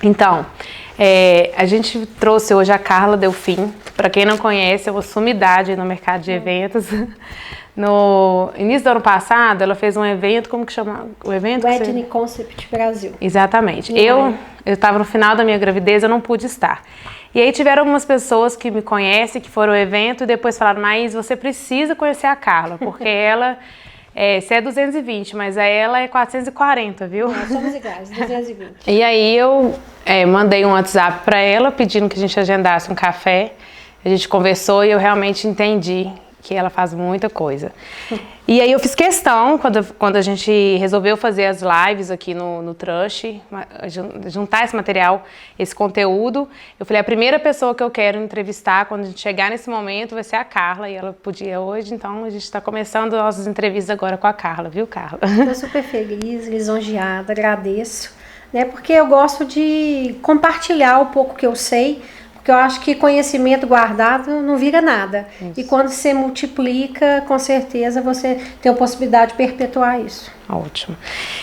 Então, a gente trouxe hoje a Carla Delfim. Para quem não conhece, é uma sumidade no mercado de eventos. No início do ano passado, ela fez um evento, como que chama? O evento? Wedding Concept Brasil. Exatamente. Eu estava no final da minha gravidez, eu não pude estar. E aí tiveram algumas pessoas que me conhecem, que foram ao evento e depois falaram, mas você precisa conhecer a Carla, porque ela... você é 220, mas ela é 440, viu? Nós somos iguais, 220. E aí eu mandei um WhatsApp para ela, pedindo que a gente agendasse um café. A gente conversou e eu realmente entendi que ela faz muita coisa. E aí eu fiz questão, quando a gente resolveu fazer as lives aqui no Trust, juntar esse material, esse conteúdo, eu falei, a primeira pessoa que eu quero entrevistar quando a gente chegar nesse momento vai ser a Carla, e ela podia hoje, então a gente está começando as nossas entrevistas agora com a Carla, viu, Carla? Estou super feliz, lisonjeada, agradeço, né, porque eu gosto de compartilhar um pouco que eu sei, porque eu acho que conhecimento guardado não vira nada. Isso. E quando você multiplica, com certeza você tem a possibilidade de perpetuar isso. Ótimo.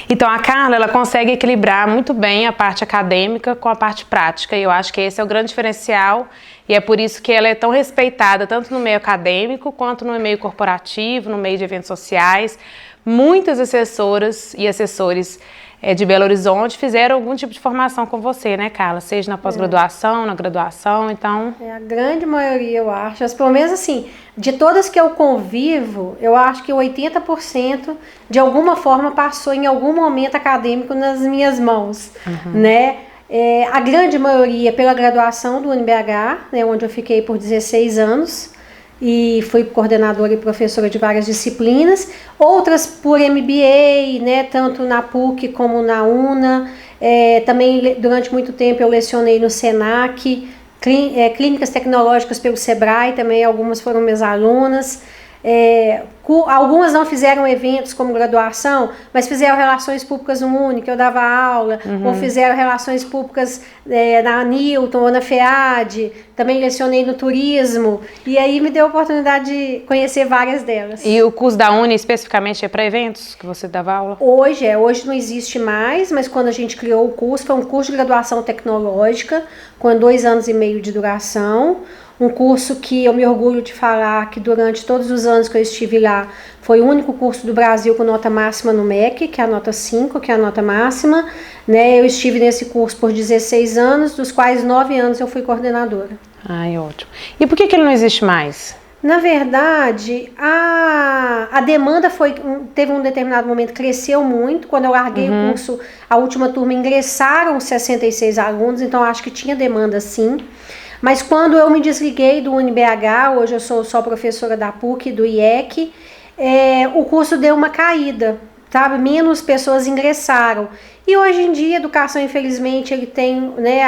Então a Carla, ela consegue equilibrar muito bem a parte acadêmica com a parte prática, e eu acho que esse é o grande diferencial, e é por isso que ela é tão respeitada tanto no meio acadêmico quanto no meio corporativo, no meio de eventos sociais. Muitas assessoras e assessores de Belo Horizonte fizeram algum tipo de formação com você, né, Carla? Seja na pós-graduação, na graduação, então... A grande maioria, eu acho. Pelo menos assim, de todas que eu convivo, eu acho que 80% de alguma forma passou em algum momento acadêmico nas minhas mãos, né? A grande maioria pela graduação do UniBH, né, onde eu fiquei por 16 anos, e fui coordenadora e professora de várias disciplinas, outras por MBA, né, tanto na PUC como na UNA, também durante muito tempo eu lecionei no SENAC, clínicas tecnológicas pelo SEBRAE, também algumas foram minhas alunas, algumas não fizeram eventos como graduação, mas fizeram relações públicas no UNI, que eu dava aula, ou fizeram relações públicas na Newton ou na FEAD, também lecionei no turismo, e aí me deu a oportunidade de conhecer várias delas. E o curso da UNI especificamente é para eventos que você dava aula? Hoje não existe mais, mas quando a gente criou o curso, foi um curso de graduação tecnológica, com 2 anos e meio de duração, um curso que eu me orgulho de falar que durante todos os anos que eu estive lá, foi o único curso do Brasil com nota máxima no MEC, que é a nota 5, que é a nota máxima, né? Eu estive nesse curso por 16 anos, dos quais 9 anos eu fui coordenadora. Ai, ótimo. E por que ele não existe mais? Na verdade, a demanda teve um determinado momento, cresceu muito. Quando eu larguei o curso, a última turma ingressaram 66 alunos, então acho que tinha demanda sim. Mas quando eu me desliguei do UniBH, hoje eu sou só professora da PUC, do IEC, o curso deu uma caída, sabe? Menos pessoas ingressaram. E hoje em dia, a educação, infelizmente, ele tem, né,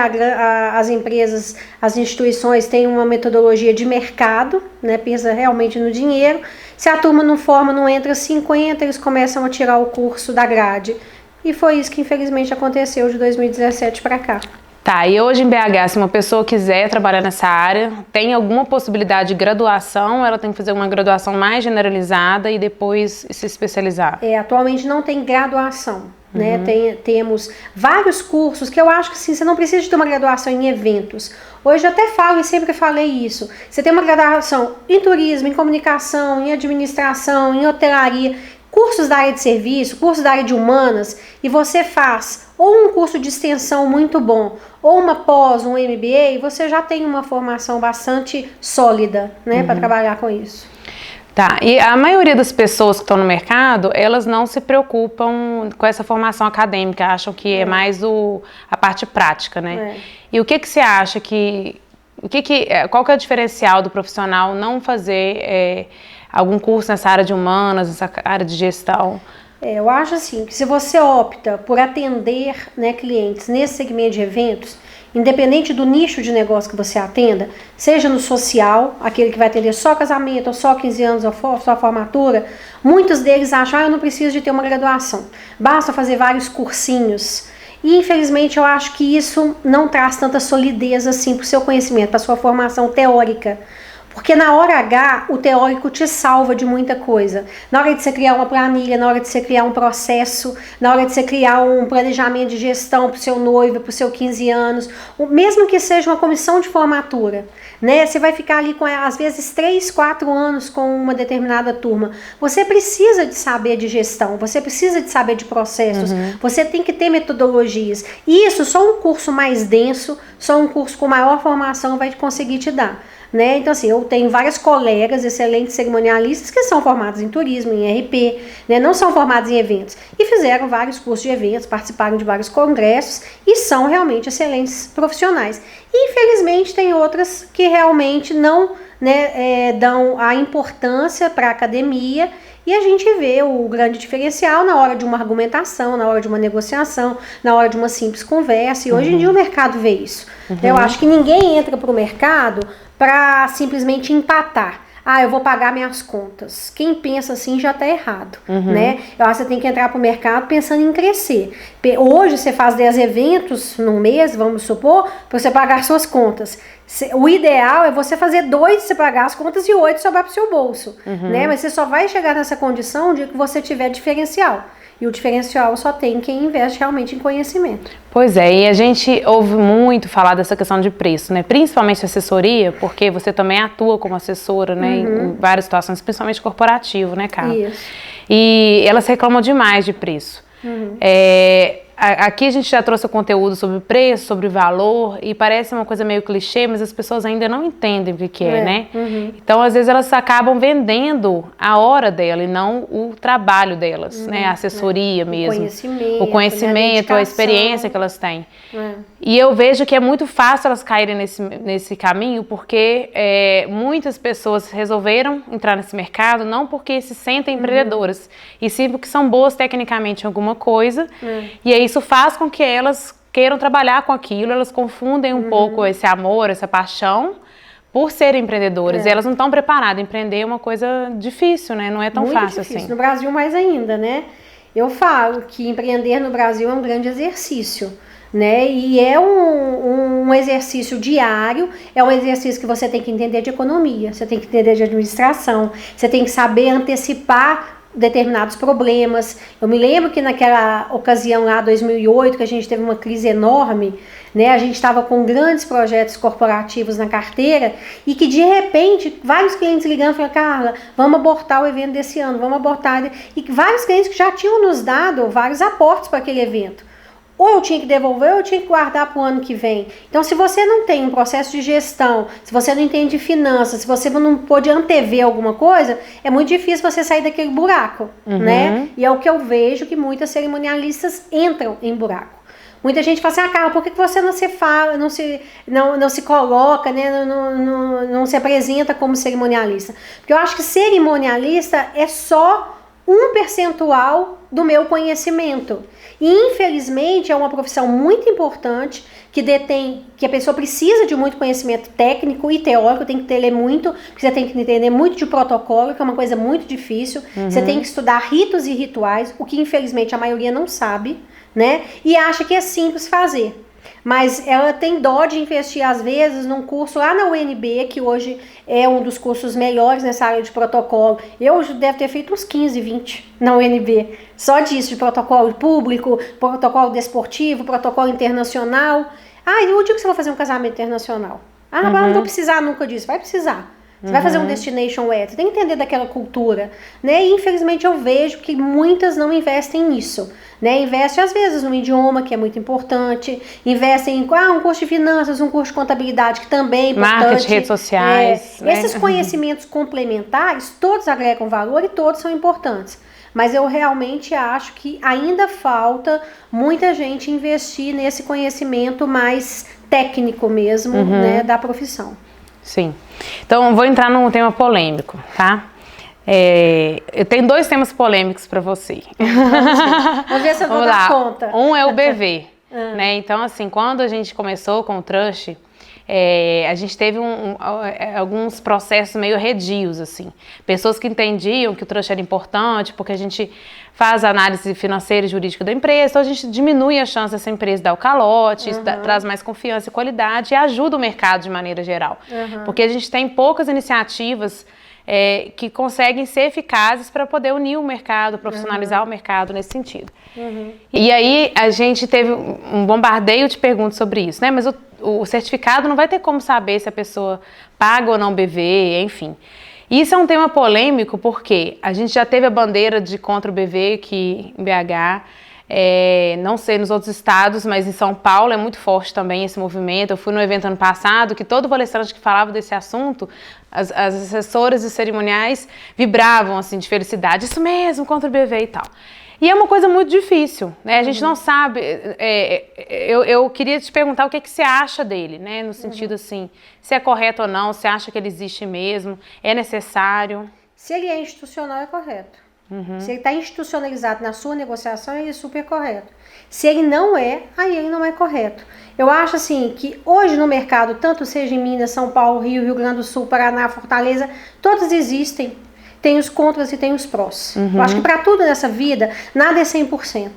as empresas, as instituições têm uma metodologia de mercado, né, pensa realmente no dinheiro. Se a turma não forma, não entra 50, eles começam a tirar o curso da grade. E foi isso que, infelizmente, aconteceu de 2017 para cá. Tá, e hoje em BH, se uma pessoa quiser trabalhar nessa área, tem alguma possibilidade de graduação? Ela tem que fazer uma graduação mais generalizada e depois se especializar? Atualmente não tem graduação, né? Temos vários cursos que eu acho que assim, você não precisa de ter uma graduação em eventos. Hoje eu até falo e sempre falei isso. Você tem uma graduação em turismo, em comunicação, em administração, em hotelaria, cursos da área de serviço, cursos da área de humanas, e você faz ou um curso de extensão muito bom, ou uma pós, um MBA, você já tem uma formação bastante sólida, né, para trabalhar com isso. Tá, e a maioria das pessoas que estão no mercado, elas não se preocupam com essa formação acadêmica, acham que é mais a parte prática, né? E o que você acha qual que é o diferencial do profissional não fazer algum curso nessa área de humanas, nessa área de gestão? Eu acho assim, que se você opta por atender, né, clientes nesse segmento de eventos, independente do nicho de negócio que você atenda, seja no social, aquele que vai atender só casamento, ou só 15 anos, ou só formatura, muitos deles acham, eu não preciso de ter uma graduação, basta fazer vários cursinhos. E infelizmente eu acho que isso não traz tanta solidez assim para o seu conhecimento, para a sua formação teórica. Porque na hora H, o teórico te salva de muita coisa. Na hora de você criar uma planilha, na hora de você criar um processo, na hora de você criar um planejamento de gestão para o seu noivo, para os seus 15 anos, mesmo que seja uma comissão de formatura, né? Você vai ficar ali com, às vezes, 3, 4 anos com uma determinada turma. Você precisa de saber de gestão, você precisa de saber de processos, você tem que ter metodologias. E isso só um curso mais denso, só um curso com maior formação vai conseguir te dar. Né? Então, assim, eu tenho várias colegas excelentes cerimonialistas que são formados em turismo, em RP, né? Não são formados em eventos, e fizeram vários cursos de eventos, participaram de vários congressos e são realmente excelentes profissionais. E, infelizmente, tem outras que realmente não, né, dão a importância para a academia. E a gente vê o grande diferencial na hora de uma argumentação, na hora de uma negociação, na hora de uma simples conversa. E hoje em dia o mercado vê isso. Eu acho que ninguém entra para o mercado para simplesmente empatar. Ah, eu vou pagar minhas contas. Quem pensa assim já está errado, né? Eu acho que você tem que entrar para o mercado pensando em crescer. Hoje você faz 10 eventos no mês, vamos supor, para você pagar suas contas. O ideal é você fazer 2, você pagar as contas, e 8 sobrar para o seu bolso, né? Mas você só vai chegar nessa condição de que você tiver diferencial. E o diferencial só tem quem investe realmente em conhecimento. Pois é, e a gente ouve muito falar dessa questão de preço, né? Principalmente assessoria, porque você também atua como assessora, né? Em várias situações, principalmente corporativo, né, Carla? Isso. E elas reclamam demais de preço. Aqui a gente já trouxe o conteúdo sobre preço, sobre valor, e parece uma coisa meio clichê, mas as pessoas ainda não entendem o que é, né? Então, às vezes, elas acabam vendendo a hora dela e não o trabalho delas, né? A assessoria mesmo. O conhecimento, né? A experiência que elas têm. E eu vejo que é muito fácil elas caírem nesse caminho, porque muitas pessoas resolveram entrar nesse mercado não porque se sentem empreendedoras, e sim porque são boas tecnicamente em alguma coisa, e aí isso faz com que elas queiram trabalhar com aquilo, elas confundem um pouco esse amor, essa paixão, por serem empreendedoras, e elas não estão preparadas. Empreender é uma coisa difícil, né? Não é tão muito fácil difícil. assim. No Brasil mais ainda, né? Eu falo que empreender no Brasil é um grande exercício, né? E é um exercício diário, é um exercício que você tem que entender de economia, você tem que entender de administração, você tem que saber antecipar determinados problemas. Eu me lembro que naquela ocasião lá, 2008, que a gente teve uma crise enorme, né? A gente estava com grandes projetos corporativos na carteira e que de repente vários clientes ligando e falando: Carla, vamos abortar o evento desse ano, vamos abortar. E vários clientes que já tinham nos dado vários aportes para aquele evento. Ou eu tinha que devolver ou eu tinha que guardar para o ano que vem. Então, se você não tem um processo de gestão, se você não entende finanças, se você não pode antever alguma coisa, é muito difícil você sair daquele buraco, né? E é o que eu vejo que muitas cerimonialistas entram em buraco. Muita gente fala assim: Carla, por que você não se coloca, né? Não se apresenta como cerimonialista? Porque eu acho que cerimonialista é só um percentual do meu conhecimento. E, infelizmente, é uma profissão muito importante que a pessoa precisa de muito conhecimento técnico e teórico, tem que ler muito, porque você tem que entender muito de protocolo, que é uma coisa muito difícil. Você tem que estudar ritos e rituais, o que, infelizmente, a maioria não sabe, né? E acha que é simples fazer. Mas ela tem dó de investir, às vezes, num curso lá na UNB, que hoje é um dos cursos melhores nessa área de protocolo. Eu devo ter feito uns 15, 20 na UNB. Só disso, de protocolo público, protocolo desportivo, protocolo internacional. E o dia que você vai fazer um casamento internacional? Mas não vou precisar nunca disso. Vai precisar. Você vai fazer um destination wedding, você tem que entender daquela cultura, né? E infelizmente eu vejo que muitas não investem nisso, né? Investem às vezes no idioma, que é muito importante, investem em um curso de finanças, um curso de contabilidade, que também é importante. Marketing, redes sociais. Né? Esses conhecimentos complementares, todos agregam valor e todos são importantes. Mas eu realmente acho que ainda falta muita gente investir nesse conhecimento mais técnico mesmo, né, da profissão. Sim. Então, vou entrar num tema polêmico, tá? Eu tenho 2 temas polêmicos para você. Vamos ver se eu vou dar conta. Um é o BV, né? Então, assim, quando a gente começou com o Trust, a gente teve alguns processos meio redios, assim. Pessoas que entendiam que o trust era importante, porque a gente faz análise financeira e jurídica da empresa, então a gente diminui a chance dessa empresa dar o calote, isso traz mais confiança e qualidade e ajuda o mercado de maneira geral. Porque a gente tem poucas iniciativas que conseguem ser eficazes para poder unir o mercado, profissionalizar o mercado nesse sentido. E aí a gente teve um bombardeio de perguntas sobre isso, né? Mas o certificado não vai ter como saber se a pessoa paga ou não BV, enfim. Isso é um tema polêmico porque a gente já teve a bandeira de contra o BV aqui em BH, não sei nos outros estados, mas em São Paulo é muito forte também esse movimento. Eu fui no evento ano passado que todo palestrante que falava desse assunto, as assessoras de cerimoniais vibravam assim de felicidade, isso mesmo, contra o BV e tal. E é uma coisa muito difícil, né? A gente não sabe. Eu queria te perguntar o que você acha dele, né? No sentido assim, se é correto ou não, se acha que ele existe mesmo, é necessário? Se ele é institucional, é correto. Se ele está institucionalizado na sua negociação, ele é super correto. Se ele não é, aí ele não é correto. Eu acho assim que hoje no mercado, tanto seja em Minas, São Paulo, Rio Grande do Sul, Paraná, Fortaleza, todos existem. Tem os contras e tem os prós. Eu acho que para tudo nessa vida, nada é 100%.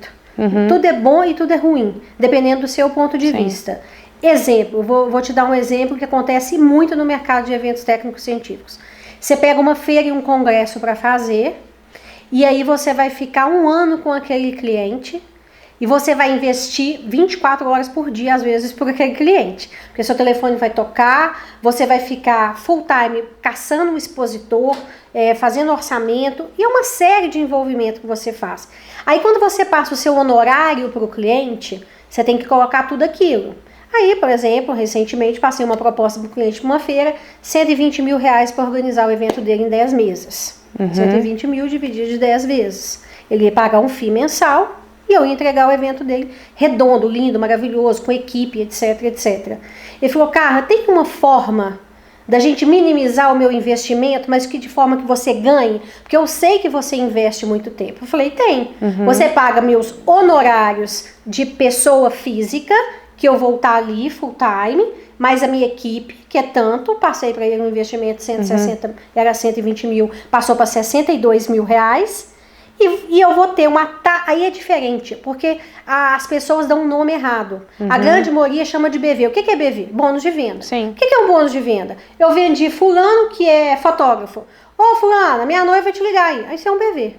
Tudo é bom e tudo é ruim, dependendo do seu ponto de vista. Exemplo, vou te dar um exemplo que acontece muito no mercado de eventos técnicos científicos. Você pega uma feira e um congresso para fazer, e aí você vai ficar 1 ano com aquele cliente, e você vai investir 24 horas por dia, às vezes, por aquele cliente. Porque seu telefone vai tocar, você vai ficar full time caçando um expositor, fazendo orçamento, e é uma série de envolvimento que você faz. Aí quando você passa o seu honorário para o cliente, você tem que colocar tudo aquilo. Aí, por exemplo, recentemente passei uma proposta para o cliente para uma feira, R$120 mil para organizar o evento dele em 10 meses. 120 mil dividido de 10 vezes. Ele ia pagar um FII mensal e eu ia entregar o evento dele redondo, lindo, maravilhoso, com equipe, etc, etc. Ele falou, cara, tem uma forma da gente minimizar o meu investimento, mas que de forma que você ganhe? Porque eu sei que você investe muito tempo. Eu falei, tem. Você paga meus honorários de pessoa física, que eu vou estar ali full time, mas a minha equipe, que é tanto, passei para ele um investimento de 160, era 120 mil, passou para 62 mil reais, e eu vou ter aí é diferente, porque as pessoas dão um nome errado. A grande maioria chama de BV. O que é BV? Bônus de venda. Sim. O que é um bônus de venda? Eu vendi fulano que é fotógrafo. Ô fulana, minha noiva vai te ligar aí isso é um BV.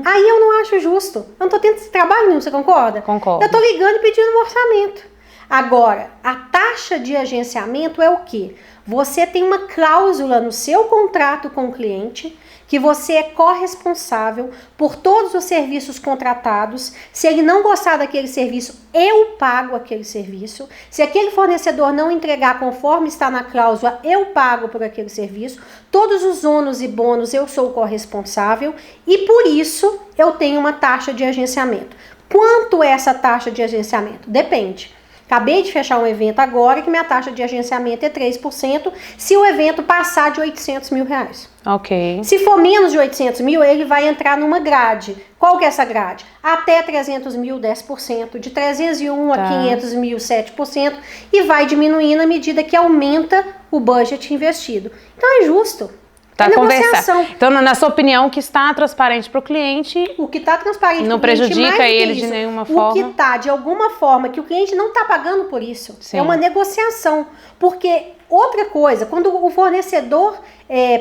Aí eu não acho justo. Eu não tô tendo esse trabalho nenhum, você concorda? Concordo. Eu tô ligando e pedindo um orçamento. Agora, a taxa de agenciamento é o quê? Você tem uma cláusula no seu contrato com o cliente que você é corresponsável por todos os serviços contratados. Se ele não gostar daquele serviço, eu pago aquele serviço. Se aquele fornecedor não entregar conforme está na cláusula, eu pago por aquele serviço. Todos os ônus e bônus eu sou corresponsável e por isso eu tenho uma taxa de agenciamento. Quanto é essa taxa de agenciamento? Depende. Acabei de fechar um evento agora que minha taxa de agenciamento é 3% se o evento passar de 800 mil reais. Ok. Se for menos de 800 mil, ele vai entrar numa grade. Qual que é essa grade? Até 300 mil, 10%. De 301 a 500 mil, 7%. E vai diminuindo à medida que aumenta o budget investido. Então é justo. Tá conversando. Então, na sua opinião, o que está transparente para o cliente... O que está transparente não para o cliente, prejudica ele de nenhuma forma? O que está, de alguma forma, que o cliente não está pagando por isso. Sim. É uma negociação. Porque, outra coisa, quando o fornecedor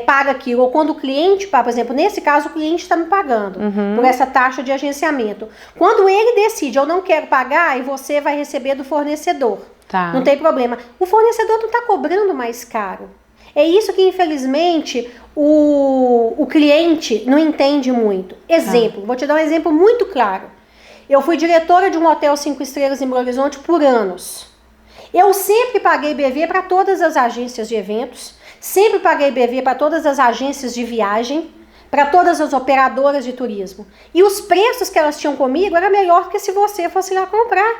paga aquilo, ou quando o cliente paga, por exemplo, nesse caso, o cliente está me pagando por essa taxa de agenciamento. Quando ele decide, eu não quero pagar, e você vai receber do fornecedor. Tá. Não tem problema. O fornecedor não está cobrando mais caro. É isso que, infelizmente, o cliente não entende muito. Exemplo, vou te dar um exemplo muito claro. Eu fui diretora de um hotel 5 estrelas em Belo Horizonte por anos. Eu sempre paguei BV para todas as agências de eventos, sempre paguei BV para todas as agências de viagem, para todas as operadoras de turismo. E os preços que elas tinham comigo era melhor que se você fosse lá comprar.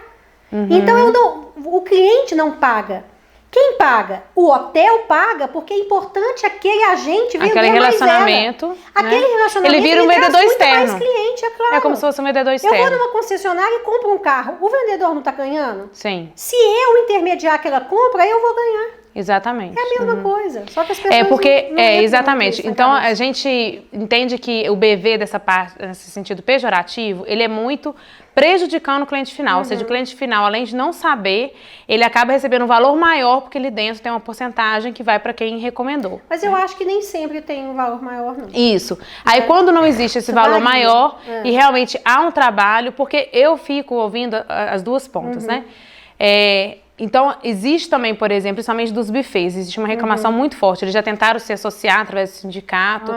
Então, o cliente não paga. Quem paga? O hotel paga porque é importante aquele agente vender aquele relacionamento, mais ela. Aquele relacionamento, ele vira um vendedor externo. Mais cliente, é claro. É como se fosse um vendedor externo. Eu vou numa concessionária e compro um carro. O vendedor não tá ganhando? Sim. Se eu intermediar aquela compra, eu vou ganhar. Exatamente. É a mesma coisa, só que as pessoas exatamente. Então a gente entende que o BV dessa parte, nesse sentido pejorativo, ele é muito prejudicando o cliente final. Ou seja, o cliente final, além de não saber, ele acaba recebendo um valor maior porque ali dentro tem uma porcentagem que vai para quem recomendou. Mas eu acho que nem sempre tem um valor maior, não. Isso. Aí quando não existe esse valor maior e realmente há um trabalho, porque eu fico ouvindo as duas pontas, né? Então, existe também, por exemplo, principalmente dos buffets, existe uma reclamação muito forte. Eles já tentaram se associar através do sindicato,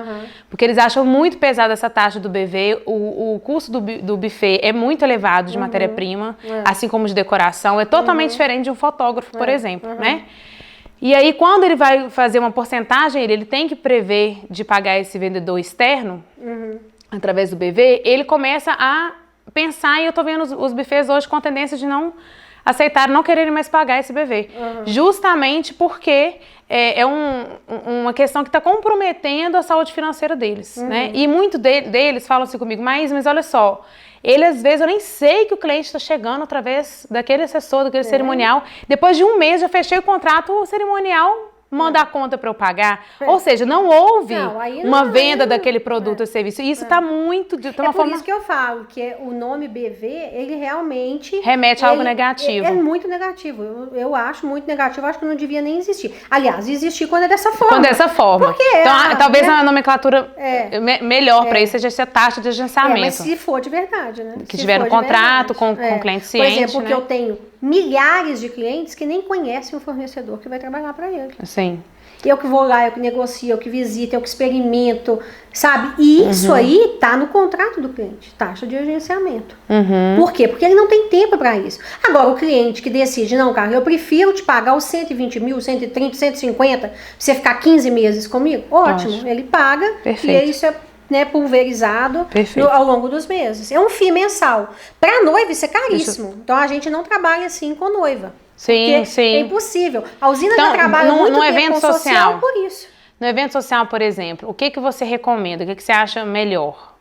porque eles acham muito pesada essa taxa do BV. O custo do buffet é muito elevado de matéria-prima, assim como de decoração. É totalmente diferente de um fotógrafo, por exemplo, né? E aí, quando ele vai fazer uma porcentagem, ele tem que prever de pagar esse vendedor externo, através do BV, ele começa a pensar, e eu tô vendo os buffets hoje com a tendência de não aceitar, não quererem mais pagar esse BV. Justamente porque é uma questão que está comprometendo a saúde financeira deles, né? E muitos deles falam assim comigo, mas olha só, ele às vezes eu nem sei que o cliente está chegando através daquele assessor, daquele cerimonial. Depois de um mês eu fechei o contrato, o cerimonial manda a conta para eu pagar. Ou seja, não houve uma venda daquele produto ou serviço. E isso está muito... por isso que eu falo que o nome BV, ele realmente... remete a algo negativo. É muito negativo. Eu acho muito negativo. Acho que não devia nem existir. Aliás, existir quando é dessa forma. Quando é dessa forma. Porque então, talvez a nomenclatura melhor para isso seja essa taxa de agenciamento. Mas se for de verdade, né? Que tiver um contrato com o cliente ciente. Por exemplo, porque eu tenho milhares de clientes que nem conhecem o fornecedor que vai trabalhar para ele. Sim. Eu que vou lá, eu que negocio, eu que visito, eu que experimento, sabe? E isso aí tá no contrato do cliente, taxa de agenciamento. Por quê? Porque ele não tem tempo para isso. Agora, o cliente que decide, não, cara, eu prefiro te pagar os 120 mil, 130, 150, pra você ficar 15 meses comigo, ótimo. Ele paga. Perfeito. E isso é pulverizado ao longo dos meses. É um FII mensal. Para noiva, isso é caríssimo. Então, a gente não trabalha assim com noiva. Sim. É impossível. A usina já trabalha muito tempo evento com social por isso. No evento social, por exemplo, o que você recomenda? O que você acha melhor?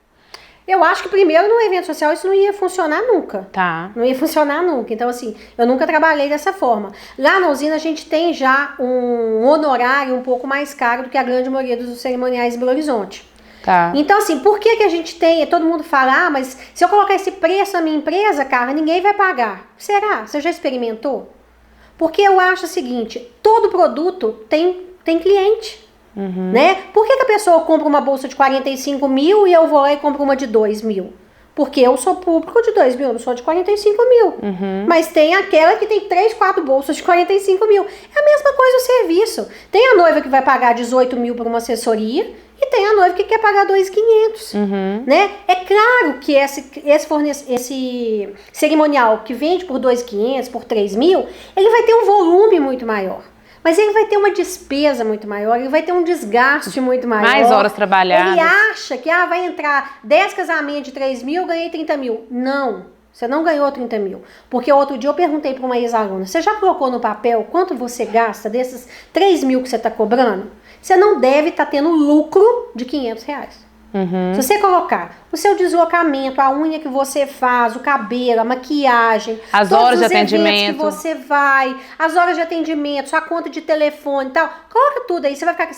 Eu acho que primeiro no evento social isso não ia funcionar nunca. Tá. Não ia funcionar nunca. Então, assim, eu nunca trabalhei dessa forma. Lá na usina a gente tem já um honorário um pouco mais caro do que a grande maioria dos cerimoniais em Belo Horizonte. Tá. Então, assim, por que a gente tem... Todo mundo fala, mas se eu colocar esse preço na minha empresa, cara, ninguém vai pagar. Será? Você já experimentou? Porque eu acho o seguinte, todo produto tem cliente, né? Por que a pessoa compra uma bolsa de 45 mil e eu vou lá e compro uma de 2 mil? Porque eu sou público de 2 mil, eu não sou de 45 mil. Mas tem aquela que tem 3, 4 bolsas de 45 mil. É a mesma coisa o serviço. Tem a noiva que vai pagar 18 mil por uma assessoria e tem a noiva que quer pagar 2.500, né? É claro que esse cerimonial que vende por 2.500, por 3 mil, ele vai ter um volume muito maior. Mas ele vai ter uma despesa muito maior, ele vai ter um desgaste muito maior. Mais horas trabalhadas. Ele acha que vai entrar 10 casamentos de 3 mil, eu ganhei 30 mil. Não, você não ganhou 30 mil. Porque outro dia eu perguntei para uma ex-aluna, você já colocou no papel quanto você gasta desses 3 mil que você está cobrando? Você não deve estar tendo lucro de 500 reais. Se você colocar o seu deslocamento, a unha que você faz, o cabelo, a maquiagem, as horas de atendimento que você vai, as horas de atendimento, sua conta de telefone e tal, coloca tudo aí. Você vai ficar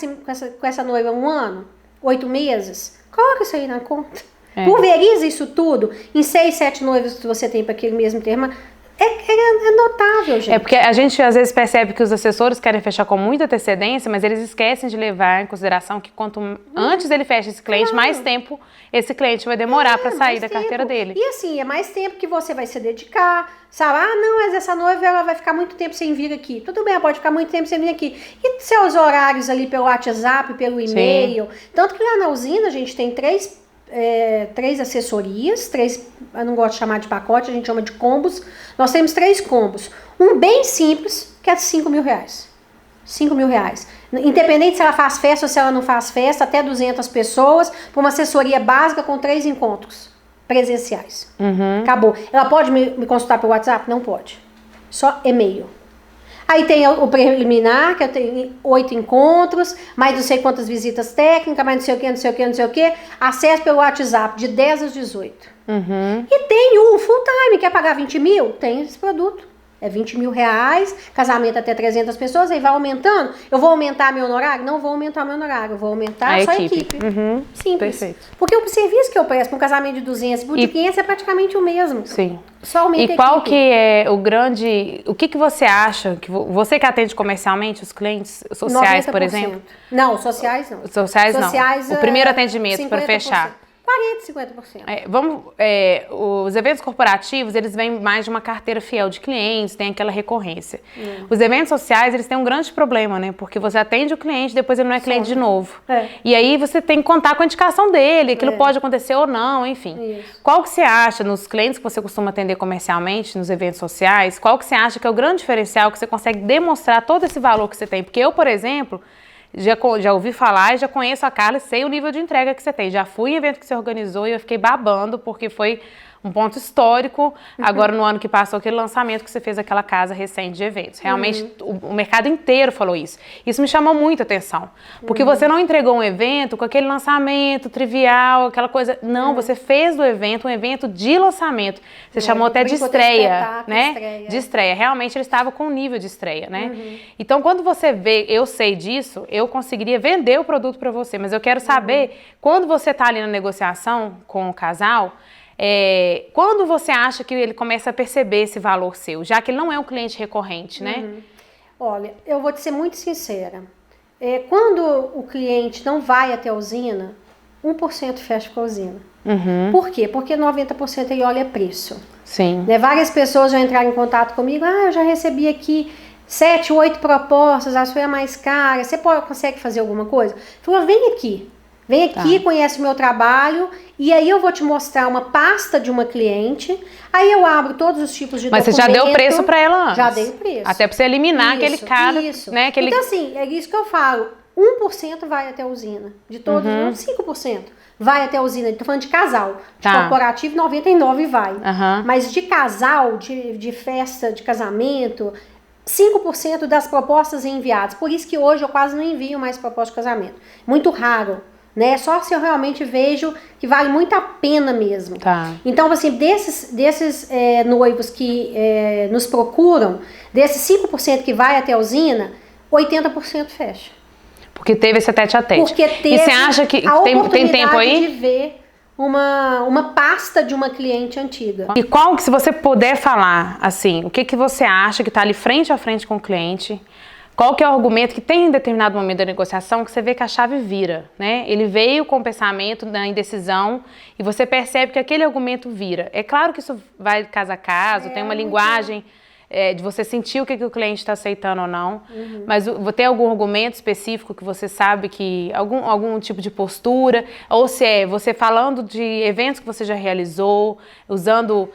com essa noiva 1 ano, 8 meses? Coloca isso aí na conta. Pulveriza isso tudo em 6, 7 noivas que você tem para aquele mesmo termo. É notável, gente. É porque a gente às vezes percebe que os assessores querem fechar com muita antecedência, mas eles esquecem de levar em consideração que quanto antes ele fecha esse cliente, mais tempo esse cliente vai demorar para sair da carteira dele. E assim, é mais tempo que você vai se dedicar, sabe? Ah, não, mas essa noiva ela vai ficar muito tempo sem vir aqui. Tudo bem, ela pode ficar muito tempo sem vir aqui. E seus horários ali pelo WhatsApp, pelo e-mail. Tanto que lá na usina a gente tem 3 assessorias, 3, eu não gosto de chamar de pacote, a gente chama de combos. Nós temos 3 combos. Um bem simples, que é 5 mil reais. 5 mil reais. Independente se ela faz festa ou se ela não faz festa, até 200 pessoas, por uma assessoria básica com 3 encontros presenciais. Acabou. Ela pode me consultar pelo WhatsApp? Não pode. Só e-mail. Aí tem o preliminar, que eu tenho 8 encontros, mais não sei quantas visitas técnicas, mais não sei o que, não sei o que, não sei o que. Acesso pelo WhatsApp de 10 às 18. E tem o full time, quer pagar 20 mil? Tem esse produto. É 20 mil reais, casamento até 300 pessoas, aí vai aumentando. Eu vou aumentar meu honorário? Não vou aumentar meu honorário, eu vou aumentar só a equipe. Simples. Perfeito. Porque o serviço que eu presto para um casamento de 200 por de 500 é praticamente o mesmo. Sim. Só aumenta e qual que é o grande... O que você acha, que você que atende comercialmente os clientes sociais, 90%. Por exemplo? Não, sociais não. Sociais não. O primeiro atendimento para fechar. 40%, 50%. Os eventos corporativos, eles vêm mais de uma carteira fiel de clientes, tem aquela recorrência. Os eventos sociais, eles têm um grande problema, né? Porque você atende o cliente, depois ele não é cliente de novo. E aí você tem que contar com a indicação dele, aquilo pode acontecer ou não, enfim. Isso. Qual que você acha, nos clientes que você costuma atender comercialmente, nos eventos sociais, qual que você acha que é o grande diferencial que você consegue demonstrar todo esse valor que você tem? Porque eu, por exemplo... Já ouvi falar e já conheço a Carla e sei o nível de entrega que você tem. Já fui em evento que você organizou e eu fiquei babando, porque foi um ponto histórico. Agora, no ano que passou, aquele lançamento que você fez aquela casa recente de eventos. Realmente, o mercado inteiro falou isso. Isso me chamou muita atenção. Porque você não entregou um evento com aquele lançamento trivial, aquela coisa... Não, você fez do evento um evento de lançamento. Você chamou até de estreia, né? De estreia. Realmente, ele estava com um nível de estreia, né? Então, quando você vê, eu sei disso, eu conseguiria vender o produto para você. Mas eu quero saber, quando você está ali na negociação com o casal... quando você acha que ele começa a perceber esse valor seu, já que ele não é um cliente recorrente, né? Olha, eu vou te ser muito sincera. Quando o cliente não vai até a usina, 1% fecha com a usina. Por quê? Porque 90% ele olha preço. Sim. Né? Várias pessoas já entraram em contato comigo, eu já recebi aqui 7, 8 propostas, a sua é mais cara, você consegue fazer alguma coisa? Falou, vem aqui. Vem aqui, conhece o meu trabalho e aí eu vou te mostrar uma pasta de uma cliente. Aí eu abro todos os tipos de documento. Mas você já deu preço para ela antes? Já dei o preço. Até para você eliminar aquele cara, né? Então assim, é isso que eu falo. 1% vai até a usina. De todos, 5% vai até a usina. Estou falando de casal. De corporativo, 99% vai. Mas de casal, de festa, de casamento... 5% das propostas enviadas. Por isso que hoje eu quase não envio mais propostas de casamento. Muito raro. Né? Só se eu realmente vejo que vale muito a pena mesmo. Então, assim, desses noivos que nos procuram, desses 5% que vai até a usina, 80% fecha. Porque teve esse tete-a-tete. Porque teve e você acha que tem tempo aí? De ver uma pasta de uma cliente antiga. E qual que, se você puder falar, assim, o que você acha que está ali frente a frente com o cliente? Qual que é o argumento que tem em determinado momento da negociação que você vê que a chave vira, né? Ele veio com o pensamento da indecisão e você percebe que aquele argumento vira. É claro que isso vai caso a caso, tem uma linguagem de você sentir o que o cliente está aceitando ou não, mas tem algum argumento específico que você sabe que, algum tipo de postura, ou se é você falando de eventos que você já realizou, usando...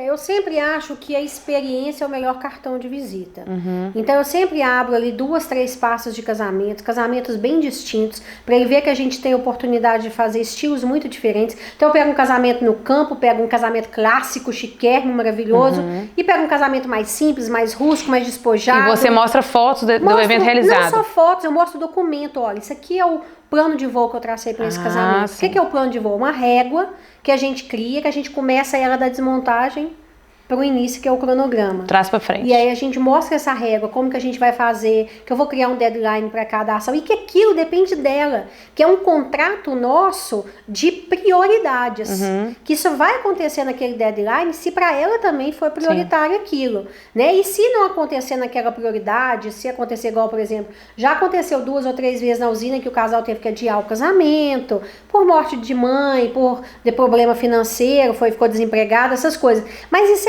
Eu sempre acho que a experiência é o melhor cartão de visita. Então eu sempre abro ali 2, 3 pastas de casamentos bem distintos, para ele ver que a gente tem oportunidade de fazer estilos muito diferentes. Então eu pego um casamento no campo, pego um casamento clássico, chiquérrimo, maravilhoso, e pego um casamento mais simples, mais rústico, mais despojado. E você mostra fotos do evento realizado? Não só fotos, eu mostro documento. Olha, isso aqui é o plano de voo que eu tracei para esse casamento. O que é o plano de voo? Uma régua que a gente cria, que a gente começa ela da desmontagem para o início, que é o cronograma. Traz para frente. E aí a gente mostra essa régua, como que a gente vai fazer, que eu vou criar um deadline para cada ação e que aquilo depende dela, que é um contrato nosso de prioridades, que isso vai acontecer naquele deadline se para ela também for prioritário aquilo, né? E se não acontecer naquela prioridade, se acontecer igual, por exemplo, já aconteceu 2 ou 3 vezes na usina que o casal teve que adiar o casamento, por morte de mãe, por problema financeiro, ficou desempregado, essas coisas. Mas isso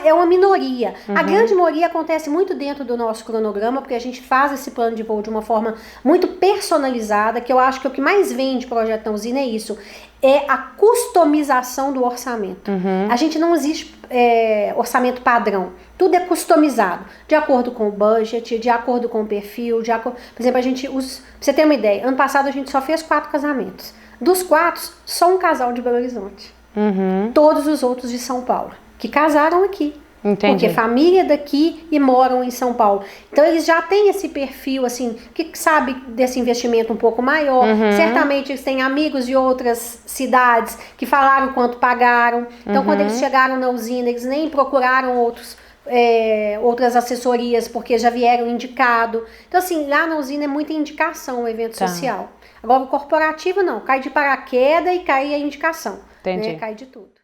é uma minoria. A grande maioria acontece muito dentro do nosso cronograma, porque a gente faz esse plano de voo de uma forma muito personalizada, que eu acho que o que mais vem de projeto na usina é isso, é a customização do orçamento. A gente não existe orçamento padrão. Tudo é customizado, de acordo com o budget, de acordo com o perfil, por exemplo, pra você ter uma ideia, ano passado a gente só fez 4 casamentos. Dos 4, só um casal de Belo Horizonte. Todos os outros de São Paulo, que casaram aqui. Entendi. Porque família daqui e moram em São Paulo. Então eles já têm esse perfil, assim, que sabe desse investimento um pouco maior. Certamente eles têm amigos de outras cidades que falaram quanto pagaram. Então quando eles chegaram na usina, eles nem procuraram outras assessorias, porque já vieram indicado. Então assim, lá na usina é muita indicação o evento social. Agora o corporativo não, cai de paraquedas e cai a indicação. Entendi. Né? Cai de tudo.